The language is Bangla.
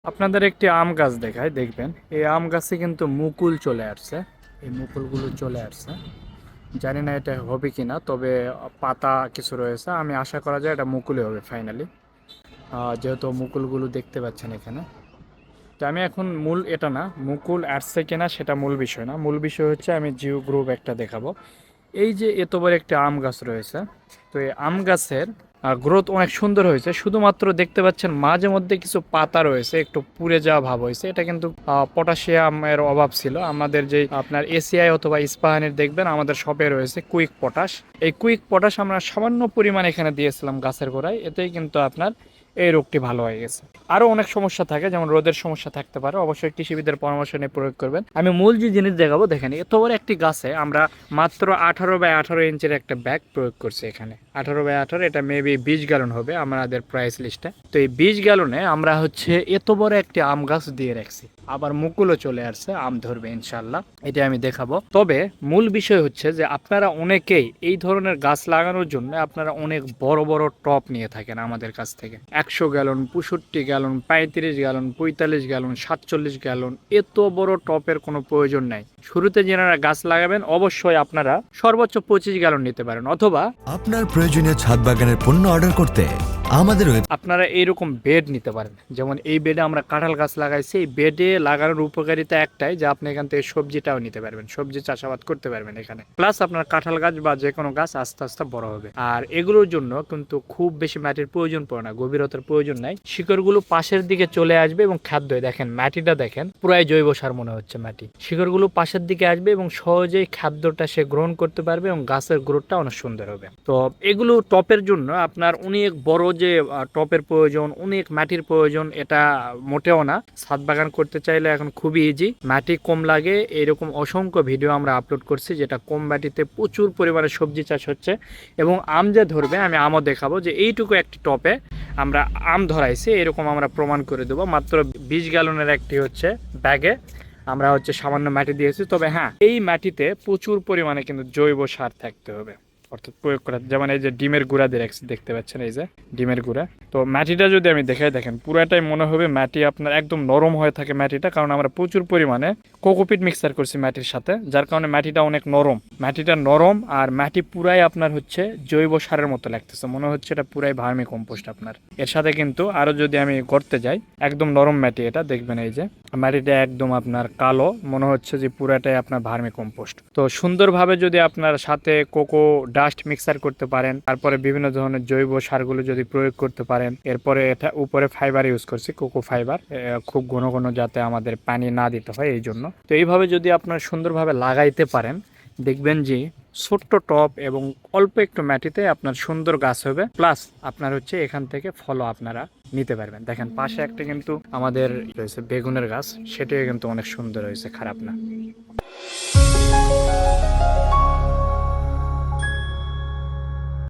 আপনাদের একটি আম গাছ দেখায়, দেখবেন এই আম গাছে কিন্তু মুকুল চলে আসছে। এই মুকুলগুলো চলে আসছে, জানি না এটা হবে কি না, তবে পাতা কিছু রয়েছে, আমি আশা করা যায় এটা মুকুলই হবে ফাইনালি, যেহেতু মুকুলগুলো দেখতে পাচ্ছেন এখানে। তো আমি এখন মূল এটা না, মুকুল আসছে কিনা সেটা মূল বিষয় না, মূল বিষয় হচ্ছে আমি জিও গ্রুপ একটা দেখাবো। এই যে এত বড় একটা আম গাছ রয়েছে, তো এই আম গাছের গ্রোথ অনেক সুন্দর হয়েছে, শুধুমাত্র দেখতে পাচ্ছেন মাঝে মধ্যে কিছু পাতা রয়েছে একটু পুড়ে যাওয়া ভাব হয়েছে। এটা কিন্তু পটাশিয়ামের অভাব ছিল। আমাদের যে আপনার এসিআই অথবা ইস্পাহানের দেখবেন আমাদের শপে রয়েছে কুইক পটাশ। এই কুইক পটাশ আমরা সামান্য পরিমাণ এখানে দিয়েছিলাম গাছের গোড়ায়, এতেই কিন্তু আপনার এই রোগটি ভালো হয়ে গেছে। আরও অনেক সমস্যা থাকে, যেমন রোদের সমস্যা থাকতে পারে, অবশ্যই কৃষিবিদের পরামর্শ নিয়ে প্রয়োগ করবেন। আমি মূল যে জিনিস দেখাবো, দেখেন এত বড় একটি গাছে আমরা মাত্র 18x18 ইঞ্চের একটা ব্যাগ প্রয়োগ করছি এখানে। 18x18, এটা মেবি 20 গ্যালন হবে আমাদের প্রাইস লিস্টে। তো এই 20 গ্যালনে আমরা হচ্ছে এত বড় একটি আম গাছ দিয়ে রাখছি, আবার মুকুলও চলে আসছে, আম ধরবে ইনশাল্লাহ, এটা আমি দেখাবো। তবে মূল বিষয় হচ্ছে যে আপনারা অনেকেই এই ধরনের গাছ লাগানোর জন্য আপনারা অনেক বড় বড় টপ নিয়ে থাকেন আমাদের কাছ থেকে, 100 gallon, 65 gallon, 35 gallon, 45 gallon, 47 gallon. এত বড় টপের কোনো প্রয়োজন নাই। শুরুতে যারা গাছ লাগাবেন অবশ্যই আপনারা সর্বোচ্চ 25 গ্যালন নিতে পারেন, অথবা আপনার প্রয়োজনীয় ছাদ বাগানের পণ্য অর্ডার করতে আমাদের আপনারা এইরকম বেড নিতে পারেন। যেমন এই বেডে আমরা কাঁঠাল গাছ লাগাইছি, এই বেডে লাগানোর উপকারিতা একটাই যে আপনি এখান থেকে সবজিটাও নিতে পারবেন, সবজি চাষাবাদ করতে পারবেন এখানে, প্লাস আপনার কাঁঠাল গাছ বা যে কোনো গাছ আস্তে আস্তে বড় হবে। আর এগুলোর জন্য কিন্তু খুব বেশি মাটির প্রয়োজন পড়ে না, গভীরতার প্রয়োজন নাই। শিকড়গুলো পাশের দিকে চলে আসবে এবং খাদ্য দেখেন, মাটিটা দেখেন পুরাই জৈব সার মনে হচ্ছে মাটি। শিকড়গুলো পাশের দিকে আসবে এবং সহজেই খাদ্যটা সে গ্রহণ করতে পারবে এবং গাছের গ্রোথটা অনেক সুন্দর হবে। তো এগুলো টপের জন্য আপনার অনেক বড় যে টপের প্রয়োজন, অনেক মাটির প্রয়োজন, এটা মোটেও না। ছাদ বাগান করতে চাইলে এখন খুবই ইজি, মাটি কম লাগে, এরকম অসংখ্য ভিডিও আমরা আপলোড করছি যেটা কম মাটিতে প্রচুর পরিমাণে সবজি চাষ হচ্ছে এবং আম যে ধরবে, আমি আমও দেখাবো যে এইটুকু একটি টপে আমরা আম ধরাইছি, এরকম আমরা প্রমাণ করে দেবো। মাত্র 20 গ্যালনের একটি হচ্ছে ব্যাগে আমরা হচ্ছে সামান্য মাটি দিয়েছি। তবে হ্যাঁ, এই মাটিতে প্রচুর পরিমাণে কিন্তু জৈব সার থাকতে হবে, অর্থাৎ প্রয়োগ করা। যেমন এই যে ডিমের গুঁড়া দেখতে পাচ্ছেন, এই যে ডিমের গুঁড়া। তো মাটিটা যদি আমি দেখাই, দেখেন পুরাটাই মনে হবে মাটি আপনার একদম নরম হয়ে থাকে মাটিটা, কারণ আমরা প্রচুর পরিমাণে কোকোপিট মিক্সার করছি মাটির সাথে, যার কারণে মাটিটা অনেক নরম। মাটিটা নরম আর মাটি পুরাই আপনার হচ্ছে জৈব সারের মতো লাগতেছে, মনে হচ্ছে এটা পুরাই ভার্মি কম্পোস্ট আপনার। এর সাথে কিন্তু আরো যদি আমি করতে যাই, একদম নরম মাটি, এটা দেখবেন এই যে মাটিটা একদম আপনার কালো, মনে হচ্ছে যে পুরাটাই আপনার ভার্মি কম্পোস্ট। তো সুন্দরভাবে যদি আপনার সাথে কোকো ডাস্ট মিক্সার করতে পারেন, তারপরে বিভিন্ন ধরনের জৈব সারগুলো যদি প্রয়োগ করতে পারেন, এরপরে এটা উপরে ফাইবার ইউজ করছি, কোকো ফাইবার, খুব ঘন ঘন যাতে আমাদের পানি না দিতে হয় এই জন্য। তো এইভাবে যদি আপনার সুন্দরভাবে লাগাইতে পারেন, দেখবেন যে ছোট্ট টপ এবং অল্প একটু মাটিতে আপনার সুন্দর গাছ হবে, প্লাস আপনার হচ্ছে এখান থেকে ফলও আপনারা নিতে পারবেন। দেখেন পাশে একটা কিন্তু আমাদের রয়েছে বেগুনের গাছ, সেটাও কিন্তু অনেক সুন্দর হয়েছে, খারাপ না।